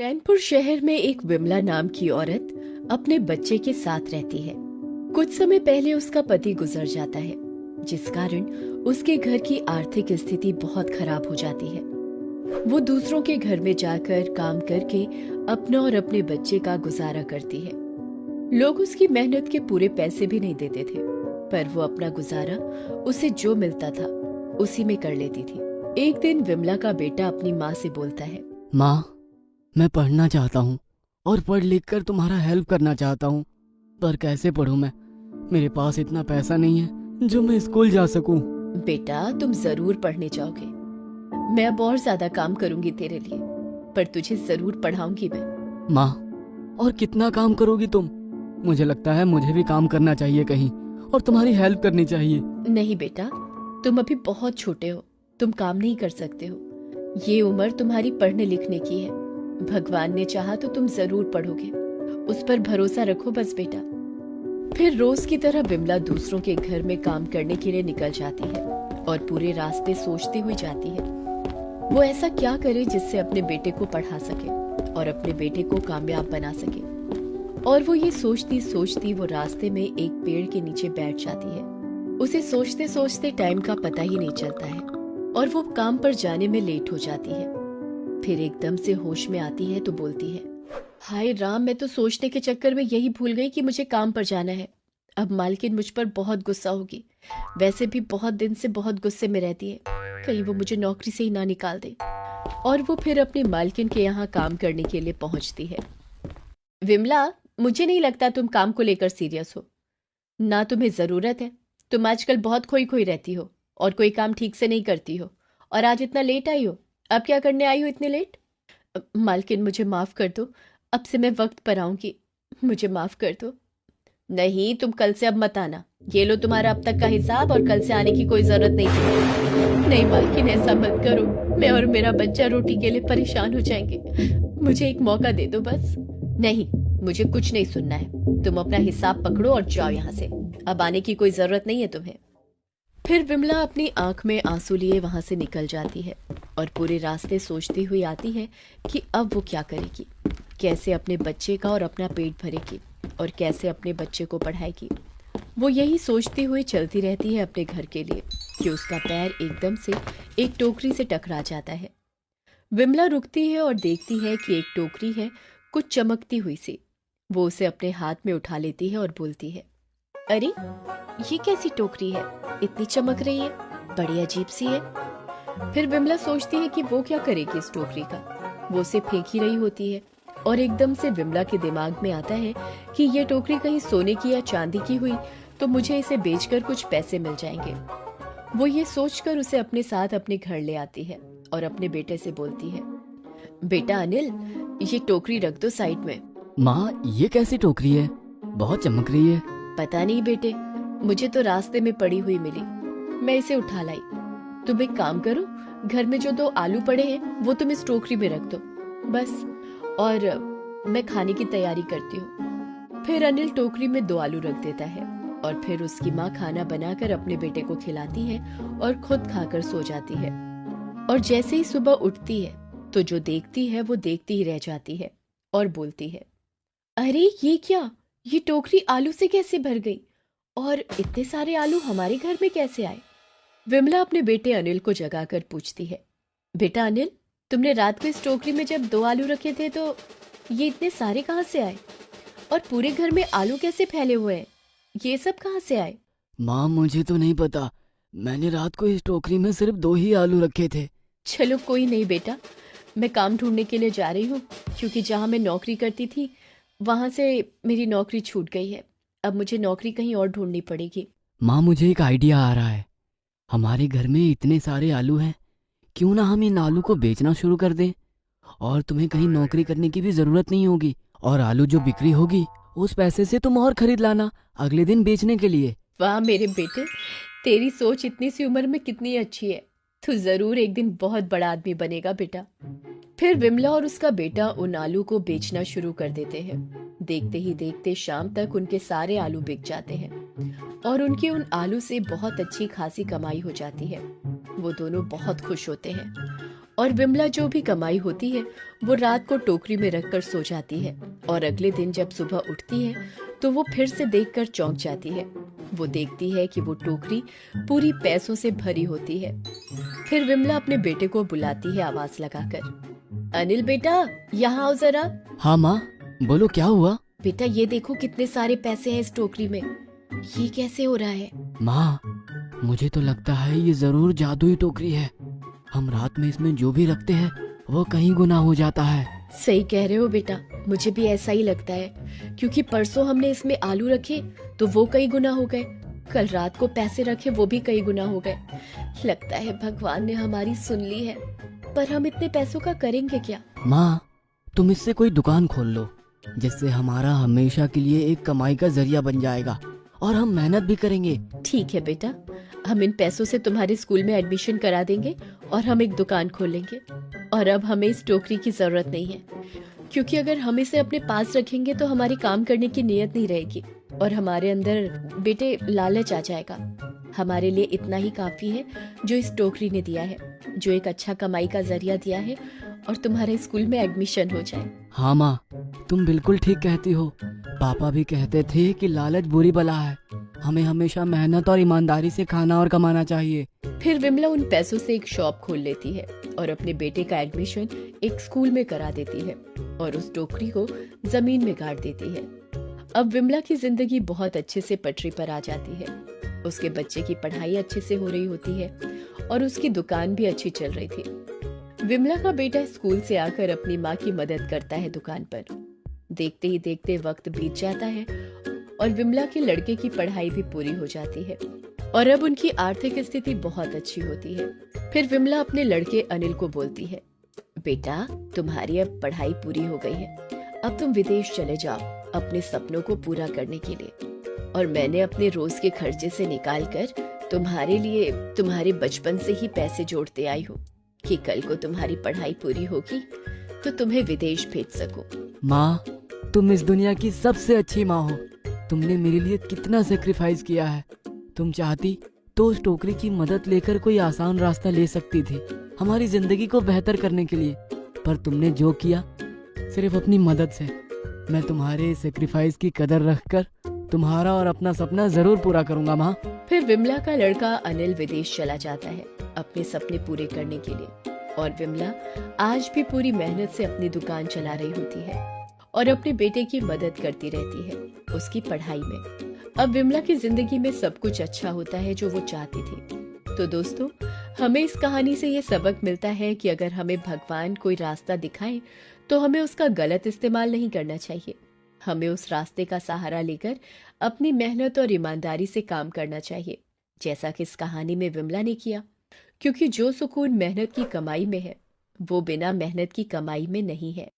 रैनपुर शहर में एक विमला नाम की औरत अपने बच्चे के साथ रहती है। कुछ समय पहले उसका पति गुजर जाता है, जिस कारण उसके घर की आर्थिक स्थिति बहुत खराब हो जाती है। वो दूसरों के घर में जाकर काम करके अपना और अपने बच्चे का गुजारा करती है। लोग उसकी मेहनत के पूरे पैसे भी नहीं देते थे, पर वो अपना गुजारा उसे जो मिलता था उसी में कर लेती थी। एक दिन विमला का बेटा अपनी माँ से बोलता है, माँ, मैं पढ़ना चाहता हूँ और पढ़ लिख कर तुम्हारा हेल्प करना चाहता हूँ, पर कैसे पढूं मैं? मेरे पास इतना पैसा नहीं है जो मैं स्कूल जा सकूं। बेटा तुम जरूर पढ़ने जाओगे। मैं अब और ज्यादा काम करूंगी तेरे लिए, पर तुझे जरूर पढ़ाऊंगी मैं। माँ, और कितना काम करोगी तुम? मुझे लगता है मुझे भी काम करना चाहिए कहीं और तुम्हारी हेल्प करनी चाहिए। नहीं बेटा, तुम अभी बहुत छोटे हो, तुम काम नहीं कर सकते हो। ये उम्र तुम्हारी पढ़ने लिखने की है। भगवान ने चाहा तो तुम जरूर पढ़ोगे, उस पर भरोसा रखो बस बेटा। फिर रोज की तरह विमला दूसरों के घर में काम करने के लिए निकल जाती है और पूरे रास्ते सोचती हुई जाती है वो ऐसा क्या करे जिससे अपने बेटे को पढ़ा सके और अपने बेटे को कामयाब बना सके। और वो ये सोचती सोचती वो रास्ते में एक पेड़ के नीचे बैठ जाती है। उसे सोचते सोचते टाइम का पता ही नहीं चलता है और वो काम पर जाने में लेट हो जाती है। फिर एकदम से होश में आती है तो बोलती है, हाय राम, मैं तो सोचने के चक्कर में यही भूल गई कि मुझे काम पर जाना है। अब मालकिन मुझ पर बहुत गुस्सा होगी। वैसे भी बहुत दिन से बहुत गुस्से में रहती है, कहीं वो मुझे नौकरी से ही ना निकाल दे। और वो फिर अपनी मालकिन के यहाँ काम करने के लिए पहुंचती है। विमला, मुझे नहीं लगता तुम काम को लेकर सीरियस हो। ना तुम्हें जरूरत है। तुम आजकल बहुत खोई खोई रहती हो और कोई काम ठीक से नहीं करती हो, और आज इतना लेट आई हो। अब क्या करने आई हो इतने लेट? मालकिन मुझे माफ कर दो, अब से मैं वक्त पर आऊंगी, मुझे माफ कर दो। नहीं, तुम कल से अब मत आना। ये लो तुम्हारा अब तक का हिसाब, और कल से आने की कोई जरूरत नहीं थी। नहीं मालकिन, ऐसा मत करो, मैं और मेरा बच्चा रोटी के लिए परेशान हो जाएंगे। मुझे एक मौका दे दो बस। नहीं, मुझे कुछ नहीं सुनना है। तुम अपना हिसाब पकड़ो और जाओ यहाँ से। अब आने की कोई जरूरत नहीं है तुम्हें। फिर विमला अपनी आंख में आंसू लिए वहां से निकल जाती है और पूरे रास्ते सोचती हुई आती है कि अब वो क्या करेगी, कैसे अपने बच्चे का और अपना पेट भरेगी और कैसे अपने बच्चे को पढ़ाएगी। वो यही सोचती हुई चलती रहती है अपने घर के लिए कि उसका पैर एकदम से एक टोकरी से टकरा जाता है। विमला रुकती है और देखती है कि एक टोकरी है, कुछ चमकती हुई सी। वो उसे अपने हाथ में उठा लेती है और बोलती है, अरे ये कैसी टोकरी है, इतनी चमक रही है, बड़ी अजीब सी है। फिर विमला सोचती है कि वो क्या करेगी इस टोकरी का। वो उसे फेंक ही रही होती है और एकदम से विमला के दिमाग में आता है कि ये टोकरी कहीं सोने की या चांदी की हुई तो मुझे इसे बेचकर कुछ पैसे मिल जाएंगे। वो ये सोचकर उसे अपने साथ अपने घर ले आती है और अपने बेटे से बोलती है, बेटा अनिल, ये टोकरी रख दो साइड में। माँ, ये कैसी टोकरी है? बहुत चमक रही है। पता नहीं बेटे, मुझे तो रास्ते में पड़ी हुई मिली, मैं इसे उठा लाई। तुम एक काम करो, घर में जो 2 आलू पड़े हैं वो तुम इस टोकरी में रख दो बस, और मैं खाने की तैयारी करती हूँ। फिर अनिल टोकरी में 2 आलू रख देता है और फिर उसकी माँ खाना बनाकर अपने बेटे को खिलाती है और खुद खाकर सो जाती है। और जैसे ही सुबह उठती है तो जो देखती है वो देखती ही रह जाती है और बोलती है, अरे ये क्या, ये टोकरी आलू से कैसे भर गई और इतने सारे आलू हमारे घर में कैसे आए? विमला अपने बेटे अनिल को जगाकर पूछती है, बेटा अनिल, तुमने रात को इस टोकरी में जब 2 आलू रखे थे तो ये इतने सारे कहाँ से आए? और पूरे घर में आलू कैसे फैले हुए हैं? ये सब कहाँ से आए? माँ, मुझे तो नहीं पता, मैंने रात को इस टोकरी में सिर्फ 2 ही आलू रखे थे। चलो कोई नहीं बेटा, मैं काम ढूंढने के लिए जा रही हूँ, क्योंकि जहाँ मैं नौकरी करती थी वहां से मेरी नौकरी छूट गई है। अब मुझे नौकरी कहीं और ढूंढनी पड़ेगी। माँ, मुझे एक आइडिया आ रहा है। हमारे घर में इतने सारे आलू हैं, क्यों ना हम इन आलू को बेचना शुरू कर दें और तुम्हें कहीं नौकरी करने की भी जरूरत नहीं होगी, और आलू जो बिक्री होगी उस पैसे से तुम और खरीद लाना अगले दिन बेचने के लिए। वाह मेरे बेटे, तेरी सोच इतनी सी उम्र में कितनी अच्छी है। तू जरूर एक दिन बहुत बड़ा आदमी बनेगा बेटा। फिर विमला और उसका बेटा उन आलू को बेचना शुरू कर देते हैं। देखते ही देखते शाम तक उनके सारे आलू बिक जाते हैं और उनकी उन आलू से बहुत अच्छी खासी कमाई हो जाती है। वो दोनों बहुत खुश होते हैं और विमला जो भी कमाई होती है वो रात को टोकरी में रखकर सो जाती है और अगले दिन जब सुबह उठती है तो वो फिर से देखकर चौंक जाती है। वो देखती है कि वो टोकरी पूरी पैसों से भरी होती है। फिर विमला अपने बेटे को बुलाती है आवाज लगाकर, अनिल बेटा यहाँ आओ जरा। हाँ माँ, बोलो क्या हुआ? बेटा ये देखो कितने सारे पैसे हैं इस टोकरी में, ये कैसे हो रहा है? माँ, मुझे तो लगता है ये जरूर जादुई टोकरी है। हम रात में इसमें जो भी रखते हैं वो कहीं गुना हो जाता है। सही कह रहे हो बेटा, मुझे भी ऐसा ही लगता है, क्योंकि परसों हमने इसमें आलू रखे तो वो कई गुना हो गए, कल रात को पैसे रखे वो भी कई गुना हो गए। लगता है भगवान ने हमारी सुन ली है, पर हम इतने पैसों का करेंगे क्या? माँ, तुम इससे कोई दुकान खोल लो, जिससे हमारा हमेशा के लिए एक कमाई का जरिया बन जाएगा और हम मेहनत भी करेंगे। ठीक है बेटा, हम इन पैसों से तुम्हारे स्कूल में एडमिशन करा देंगे और हम एक दुकान खोलेंगे। और अब हमें इस टोकरी की जरूरत नहीं है, क्योंकि अगर हम इसे अपने पास रखेंगे तो हमारी काम करने की नीयत नहीं रहेगी और हमारे अंदर बेटे लालच आ जाएगा। हमारे लिए इतना ही काफी है जो इस टोकरी ने दिया है, जो एक अच्छा कमाई का जरिया दिया है, और तुम्हारे स्कूल में एडमिशन हो जाए। हाँ माँ, तुम बिल्कुल ठीक कहती हो। पापा भी कहते थे कि लालच बुरी बला है, हमें हमेशा मेहनत और ईमानदारी से खाना और कमाना चाहिए। फिर विमला उन पैसों से एक शॉप खोल लेती है और अपने बेटे का एडमिशन एक स्कूल में करा देती है और उस टोकरी को जमीन में गाड़ देती है। अब विमला की जिंदगी बहुत अच्छे से पटरी पर आ जाती है। उसके बच्चे की पढ़ाई अच्छे से हो रही होती है और उसकी दुकान भी अच्छी चल रही थी। विमला का बेटा स्कूल से आकर अपनी माँ की मदद करता है दुकान पर। देखते ही देखते वक्त बीत जाता है और विमला के लड़के की पढ़ाई भी पूरी हो जाती है और अब उनकी आर्थिक स्थिति बहुत अच्छी होती है। फिर विमला अपने लड़के अनिल को बोलती है, बेटा तुम्हारी अब पढ़ाई पूरी हो गई है, अब तुम विदेश चले जाओ अपने सपनों को पूरा करने के लिए, और मैंने अपने रोज के खर्चे से निकाल कर तुम्हारे लिए तुम्हारे बचपन से ही पैसे जोड़ते आई हूँ कि कल को तुम्हारी पढ़ाई पूरी होगी तो तुम्हें विदेश भेज सकूं। माँ, तुम इस दुनिया की सबसे अच्छी माँ हो। तुमने मेरे लिए कितना सेक्रीफाइस किया है। तुम चाहती तो उस टोकरी की मदद लेकर कोई आसान रास्ता ले सकती थी हमारी जिंदगी को बेहतर करने के लिए, पर तुमने जो किया सिर्फ अपनी मदद से। मैं तुम्हारे सेक्रीफाइस की कदर रखकर तुम्हारा और अपना सपना जरूर पूरा करूंगा माँ। फिर विमला का लड़का अनिल विदेश चला जाता है अपने सपने पूरे करने के लिए, और विमला आज भी पूरी मेहनत से अपनी दुकान चला रही होती है और अपने बेटे की मदद करती रहती है उसकी पढ़ाई में। अब विमला की जिंदगी में सब कुछ अच्छा होता है जो वो चाहती थी। तो दोस्तों, हमें इस कहानी से ये सबक मिलता है कि अगर हमें भगवान कोई रास्ता दिखाए तो हमें उसका गलत इस्तेमाल नहीं करना चाहिए। हमें उस रास्ते का सहारा लेकर अपनी मेहनत और ईमानदारी से काम करना चाहिए, जैसा कि इस कहानी में विमला ने किया, क्योंकि जो सुकून मेहनत की कमाई में है वो बिना मेहनत की कमाई में नहीं है।